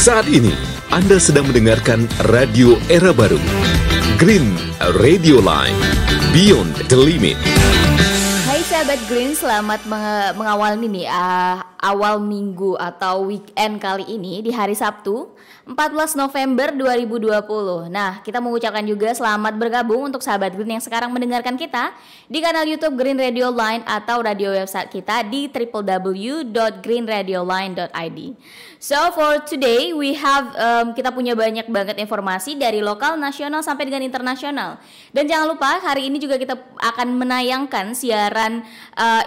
Saat ini, Anda sedang mendengarkan Radio Era Baru, Green Radio Line, Beyond the Limit. Hai sahabat Green, selamat mengawal nih awal minggu atau weekend kali ini di hari Sabtu 14 November 2020. Nah, kita mengucapkan juga selamat bergabung untuk sahabat Green yang sekarang mendengarkan kita di kanal YouTube Green Radio Line atau radio website kita di www.greenradioline.id. So for today we have kita punya banyak banget informasi dari lokal, nasional sampai dengan internasional. Dan jangan lupa hari ini juga kita akan menayangkan siaran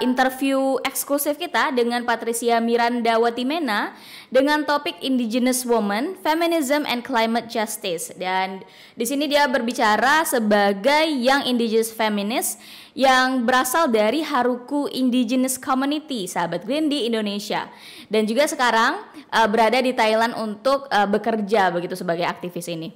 interview eksklusif kita dengan Patricia Miranda Watimena dengan topik Indigenous Women, Feminism and Climate Justice. Dan di sini dia berbicara sebagai Young Indigenous Feminist yang berasal dari Haruku Indigenous Community, sahabat Green, di Indonesia. Dan juga sekarang berada di Thailand untuk bekerja begitu sebagai aktivis ini.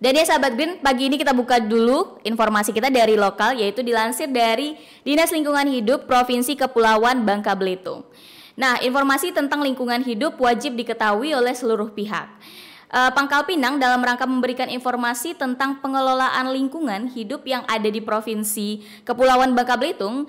Dan ya sahabat Green, pagi ini kita buka dulu informasi kita dari lokal, yaitu dilansir dari Dinas Lingkungan Hidup Provinsi Kepulauan Bangka Belitung. Nah, informasi tentang lingkungan hidup wajib diketahui oleh seluruh pihak. Pangkal Pinang dalam rangka memberikan informasi tentang pengelolaan lingkungan hidup yang ada di Provinsi Kepulauan Bangka Belitung,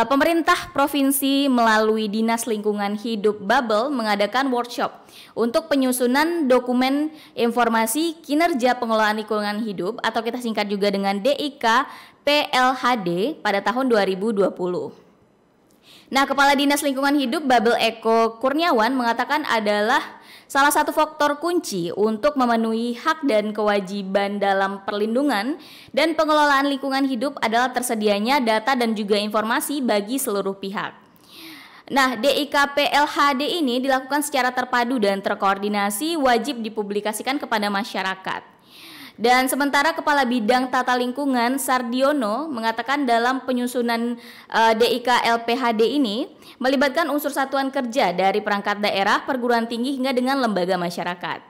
pemerintah provinsi melalui Dinas Lingkungan Hidup Babel mengadakan workshop untuk penyusunan dokumen informasi kinerja pengelolaan lingkungan hidup atau kita singkat juga dengan DIK PLHD pada tahun 2020. Nah, Kepala Dinas Lingkungan Hidup Babel Eko Kurniawan mengatakan adalah salah satu faktor kunci untuk memenuhi hak dan kewajiban dalam perlindungan dan pengelolaan lingkungan hidup adalah tersedianya data dan juga informasi bagi seluruh pihak. Nah, DIKPLHD ini dilakukan secara terpadu dan terkoordinasi, wajib dipublikasikan kepada masyarakat. Dan sementara Kepala Bidang Tata Lingkungan Sardiono mengatakan dalam penyusunan DIKLPHD ini melibatkan unsur satuan kerja dari perangkat daerah, perguruan tinggi hingga dengan lembaga masyarakat.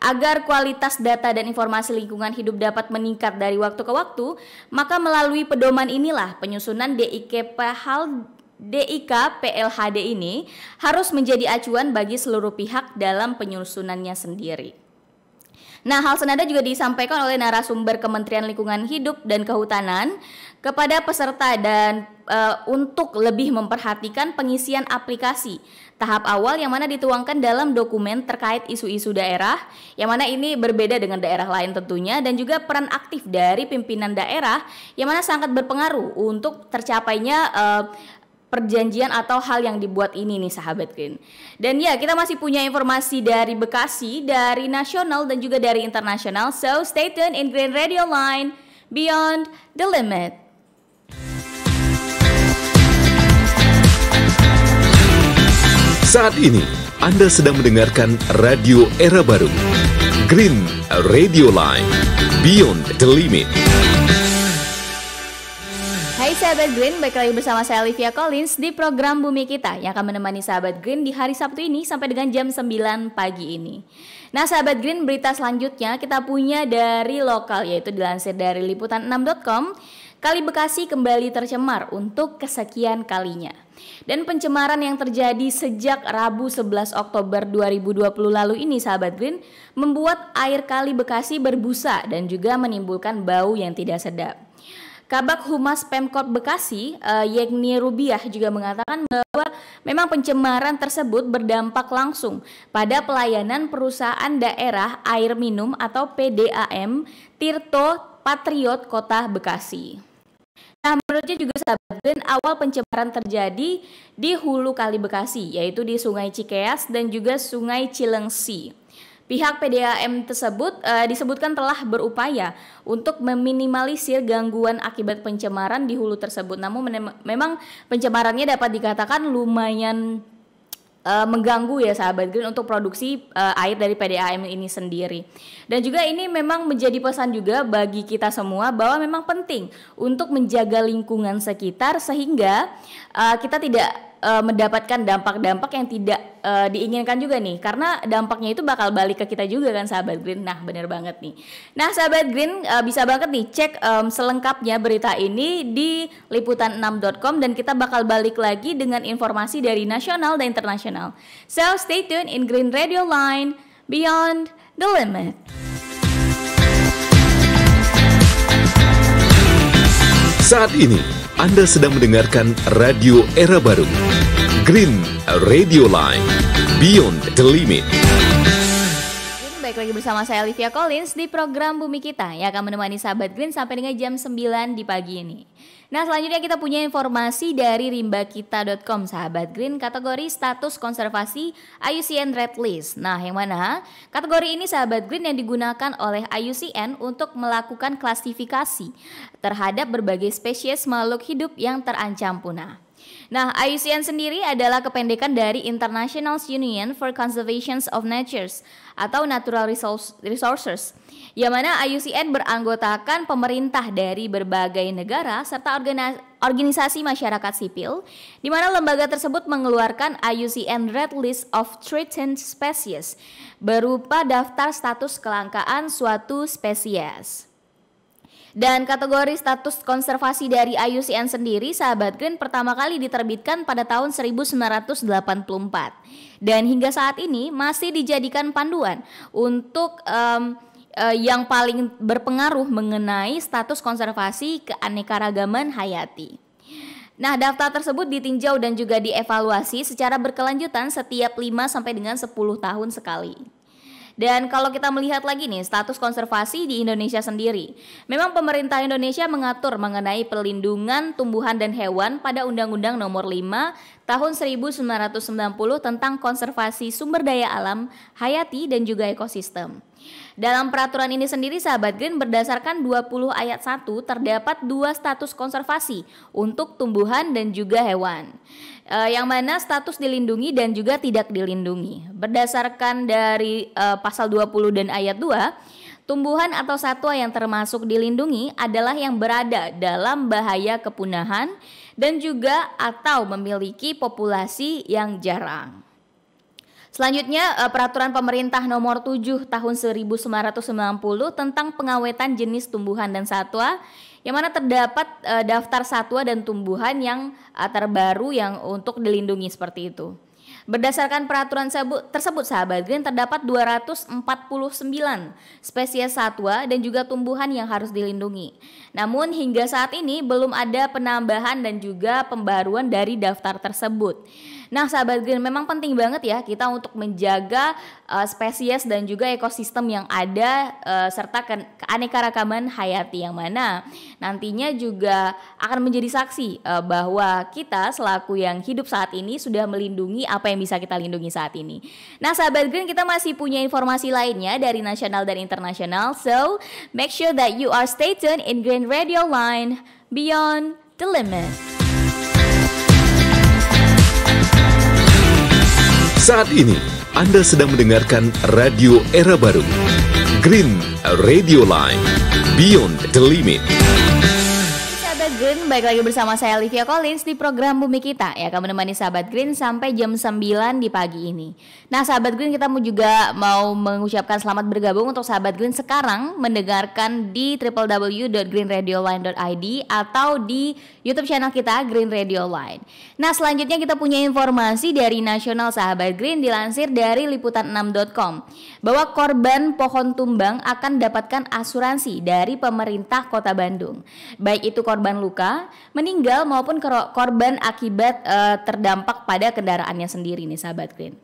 Agar kualitas data dan informasi lingkungan hidup dapat meningkat dari waktu ke waktu, maka melalui pedoman inilah penyusunan DIKPLHD ini harus menjadi acuan bagi seluruh pihak dalam penyusunannya sendiri. Nah, hal senada juga disampaikan oleh narasumber Kementerian Lingkungan Hidup dan Kehutanan kepada peserta dan untuk lebih memperhatikan pengisian aplikasi tahap awal yang mana dituangkan dalam dokumen terkait isu-isu daerah, yang mana ini berbeda dengan daerah lain tentunya, dan juga peran aktif dari pimpinan daerah yang mana sangat berpengaruh untuk tercapainya perjanjian atau hal yang dibuat ini nih sahabat Green. Dan ya, kita masih punya informasi dari Bekasi, dari nasional dan juga dari internasional. So stay tuned in Green Radio Line, Beyond the Limit. Saat ini, Anda sedang mendengarkan Radio Era Baru, Green Radio Line, Beyond the Limit. Hai sahabat Green, balik lagi bersama saya Olivia Collins di program Bumi Kita yang akan menemani sahabat Green di hari Sabtu ini sampai dengan jam 9 pagi ini. Nah sahabat Green, berita selanjutnya kita punya dari lokal, yaitu dilansir dari liputan6.com. Kali Bekasi kembali tercemar untuk kesekian kalinya. Dan pencemaran yang terjadi sejak Rabu 11 Oktober 2020 lalu ini sahabat Green membuat air Kali Bekasi berbusa dan juga menimbulkan bau yang tidak sedap. Kabak Humas Pemkot Bekasi, Yegni Rubiah juga mengatakan bahwa memang pencemaran tersebut berdampak langsung pada pelayanan perusahaan daerah air minum atau PDAM Tirto Patriot Kota Bekasi. Nah, menurutnya juga sahabat Green, awal pencemaran terjadi di hulu Kali Bekasi, yaitu di Sungai Cikeas dan juga Sungai Cilengsi. Pihak PDAM tersebut disebutkan telah berupaya untuk meminimalisir gangguan akibat pencemaran di hulu tersebut. Namun memang pencemarannya dapat dikatakan lumayan mengganggu ya sahabat Green untuk produksi air dari PDAM ini sendiri. Dan juga ini memang menjadi pesan juga bagi kita semua bahwa memang penting untuk menjaga lingkungan sekitar sehingga kita tidak mendapatkan dampak-dampak yang tidak diinginkan juga nih, karena dampaknya itu bakal balik ke kita juga kan sahabat Green. Nah bener banget nih. Nah sahabat Green bisa banget nih cek selengkapnya berita ini di liputan6.com dan kita bakal balik lagi dengan informasi dari nasional dan internasional. So stay tuned in Green Radio Line, Beyond the Limit. Saat ini, Anda sedang mendengarkan Radio Era Baru, Green Radio Line, Beyond the Limit. Baik lagi bersama saya Olivia Collins di program Bumi Kita yang akan menemani sahabat Green sampai dengan jam 9 di pagi ini. Nah, selanjutnya kita punya informasi dari rimbakita.com, sahabat Green, kategori status konservasi IUCN Red List. Nah, yang mana kategori ini, sahabat Green, yang digunakan oleh IUCN untuk melakukan klasifikasi terhadap berbagai spesies makhluk hidup yang terancam punah. Nah, IUCN sendiri adalah kependekan dari International Union for Conservation of Nature atau Natural Resources, yang mana IUCN beranggotakan pemerintah dari berbagai negara serta organisasi masyarakat sipil, di mana lembaga tersebut mengeluarkan IUCN Red List of Threatened Species berupa daftar status kelangkaan suatu spesies. Dan kategori status konservasi dari IUCN sendiri, sahabat Green, pertama kali diterbitkan pada tahun 1984. Dan hingga saat ini masih dijadikan panduan untuk yang paling berpengaruh mengenai status konservasi keanekaragaman hayati. Nah, daftar tersebut ditinjau dan juga dievaluasi secara berkelanjutan setiap 5 sampai dengan 10 tahun sekali. Dan kalau kita melihat lagi nih status konservasi di Indonesia sendiri, memang pemerintah Indonesia mengatur mengenai perlindungan tumbuhan dan hewan pada Undang-Undang Nomor 5 Tahun 1990 tentang konservasi sumber daya alam, hayati dan juga ekosistem. Dalam peraturan ini sendiri, sahabat Green, berdasarkan 20 ayat 1 terdapat 2 status konservasi untuk tumbuhan dan juga hewan. Yang mana status dilindungi dan juga tidak dilindungi. Berdasarkan dari pasal 20 dan ayat 2, tumbuhan atau satwa yang termasuk dilindungi adalah yang berada dalam bahaya kepunahan dan juga atau memiliki populasi yang jarang. Selanjutnya, peraturan pemerintah nomor 7 tahun 1990 tentang pengawetan jenis tumbuhan dan satwa, yang mana terdapat daftar satwa dan tumbuhan yang terbaru yang untuk dilindungi seperti itu. Berdasarkan peraturan tersebut, sahabat Green, terdapat 249 spesies satwa dan juga tumbuhan yang harus dilindungi. Namun hingga saat ini belum ada penambahan dan juga pembaruan dari daftar tersebut. Nah, sahabat Green, memang penting banget ya kita untuk menjaga spesies dan juga ekosistem yang ada serta keanekaragaman hayati, yang mana nantinya juga akan menjadi saksi bahwa kita selaku yang hidup saat ini sudah melindungi apa yang bisa kita lindungi saat ini. Nah, sahabat Green, kita masih punya informasi lainnya dari nasional dan internasional. So, make sure that you are stay tuned in Green Radio Line, Beyond the Limit. Saat ini, Anda sedang mendengarkan Radio Era Baru, Green Radio Line, Beyond the Limit. Sahabat Green, baik lagi bersama saya Olivia Collins di program Bumi Kita yang akan menemani sahabat Green sampai jam 9 di pagi ini. Nah, sahabat Green, kita juga mau mengucapkan selamat bergabung untuk sahabat Green sekarang mendengarkan di www.greenradioline.id atau di YouTube channel kita Green Radio Line. Nah, selanjutnya kita punya informasi dari nasional, sahabat Green, dilansir dari liputan6.com bahwa korban pohon tumbang akan mendapatkan asuransi dari pemerintah Kota Bandung, baik itu korban luka, meninggal maupun korban akibat terdampak pada kendaraannya sendiri nih, sahabat Green.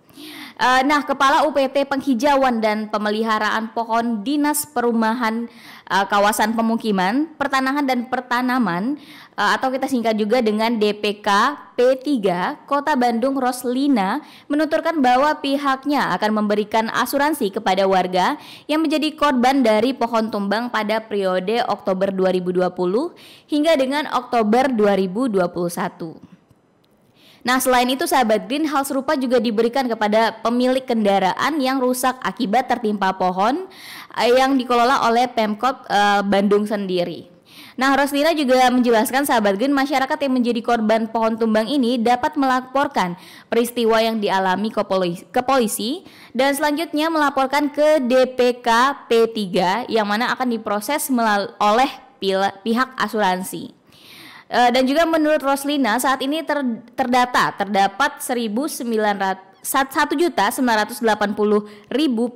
Nah, Kepala UPT Penghijauan dan Pemeliharaan Pohon Dinas Perumahan Kawasan Pemukiman, Pertanahan dan Pertanaman atau kita singkat juga dengan DPK P3 Kota Bandung, Roslina, menuturkan bahwa pihaknya akan memberikan asuransi kepada warga yang menjadi korban dari pohon tumbang pada periode Oktober 2020 hingga dengan Oktober 2021. Nah, selain itu, sahabat Green, hal serupa juga diberikan kepada pemilik kendaraan yang rusak akibat tertimpa pohon yang dikelola oleh Pemkot Bandung sendiri. Nah, Roslina juga menjelaskan, sahabat Green, masyarakat yang menjadi korban pohon tumbang ini dapat melaporkan peristiwa yang dialami ke polisi dan selanjutnya melaporkan ke DPK P3 yang mana akan diproses oleh pihak asuransi. Dan juga menurut Roslina, saat ini terdapat 1.900 1.980.000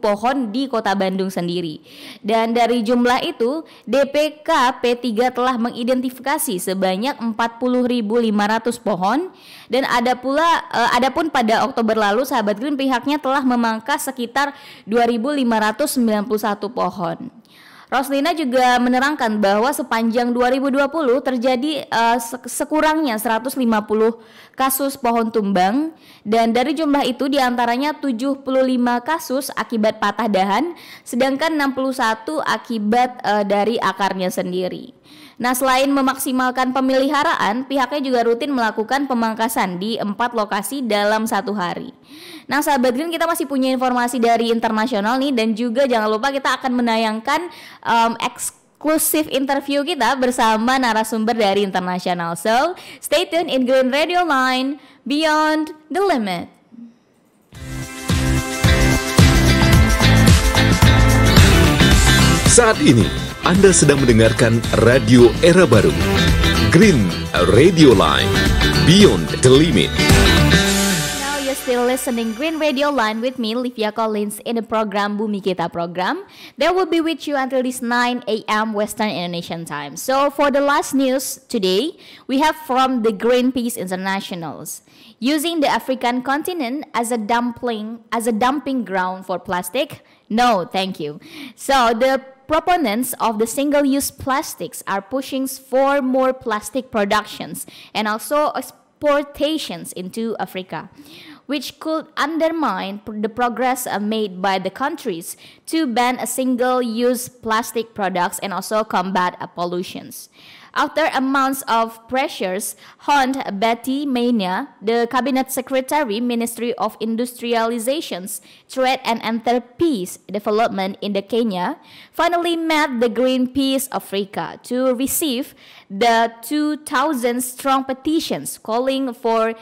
pohon di Kota Bandung sendiri. Dan dari jumlah itu, DPK P3 telah mengidentifikasi sebanyak 40.500 pohon. Dan adapun pada Oktober lalu, sahabat Green, pihaknya telah memangkas sekitar 2.591 pohon. Roslina juga menerangkan bahwa sepanjang 2020 terjadi sekurangnya 150 kasus pohon tumbang, dan dari jumlah itu diantaranya 75 kasus akibat patah dahan, sedangkan 61 akibat dari akarnya sendiri. Nah, selain memaksimalkan pemeliharaan, pihaknya juga rutin melakukan pemangkasan di 4 lokasi dalam 1 hari. Nah, sahabat Green, kita masih punya informasi dari internasional nih, dan juga jangan lupa kita akan menayangkan eksklusif interview kita bersama narasumber dari internasional. So, stay tuned in Green Radio Line, Beyond the Limit. Saat ini Anda sedang mendengarkan Radio Era Baru, Green Radio Line, Beyond the Limit. Now you're still listening Green Radio Line with me, Livia Collins, in the program Bumi Kita program. That will be with you until this 9 a.m. Western Indonesian time. So for the last news today, we have from the Greenpeace Internationals. Using the African continent as a dumping ground for plastic? No, thank you. So the proponents of the single-use plastics are pushing for more plastic productions and also exportations into Africa, which could undermine the progress made by the countries to ban single-use plastic products and also combat pollutions. After a month of pressures, Betty Mania, the Cabinet Secretary, Ministry of Industrializations, Trade and Enterprise Development in the Kenya, finally met the Greenpeace Africa to receive the 2,000-strong petitions calling for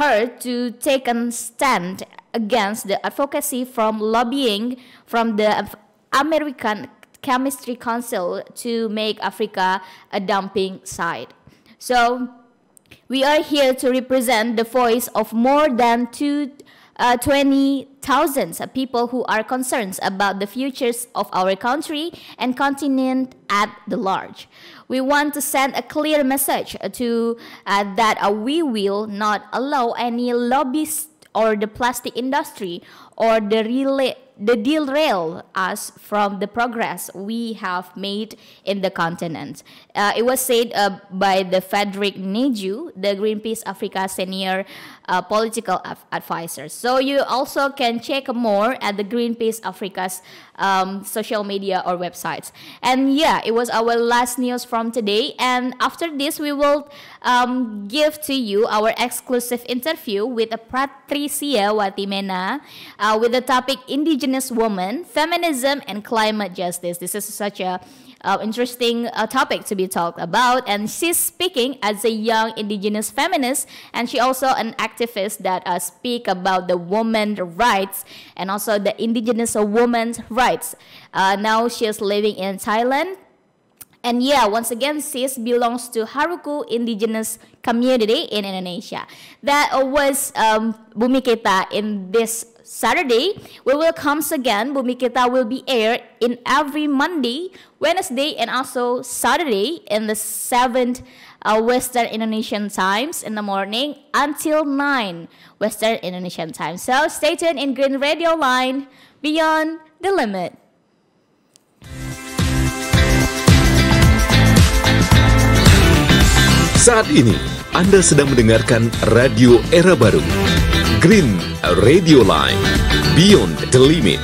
her to take a stand against the advocacy from lobbying from the American Chemistry Council to make Africa a dumping site. So we are here to represent the voice of more than 20,000 people who are concerned about the futures of our country and continent at the large. We want to send a clear message to that we will not allow any lobbyists or the plastic industry or the derail us from the progress we have made in the continent. It was said by the Frederick Neju, the Greenpeace Africa senior political advisor. So you also can check more at the Greenpeace Africa's social media or websites. And yeah, it was our last news from today. And after this, we will give to you our exclusive interview with Patricia Watimena with the topic Indigenous Women, Feminism and Climate Justice. This is such a interesting topic to be talked about, and she's speaking as a young indigenous feminist, and she also an activist that speak about the women's rights and also the indigenous women's rights. Now she is living in Thailand. And yeah, once again, sis belongs to Haruku indigenous community in Indonesia. That was Bumi Kita in this Saturday. We will come again. Bumi Kita will be aired in every Monday, Wednesday, and also Saturday in the 7th Western Indonesian times in the morning until 9 Western Indonesian time. So stay tuned in Green Radio Line, Beyond the Limit. Saat ini, Anda sedang mendengarkan Radio Era Baru, Green Radio Line, Beyond the Limit.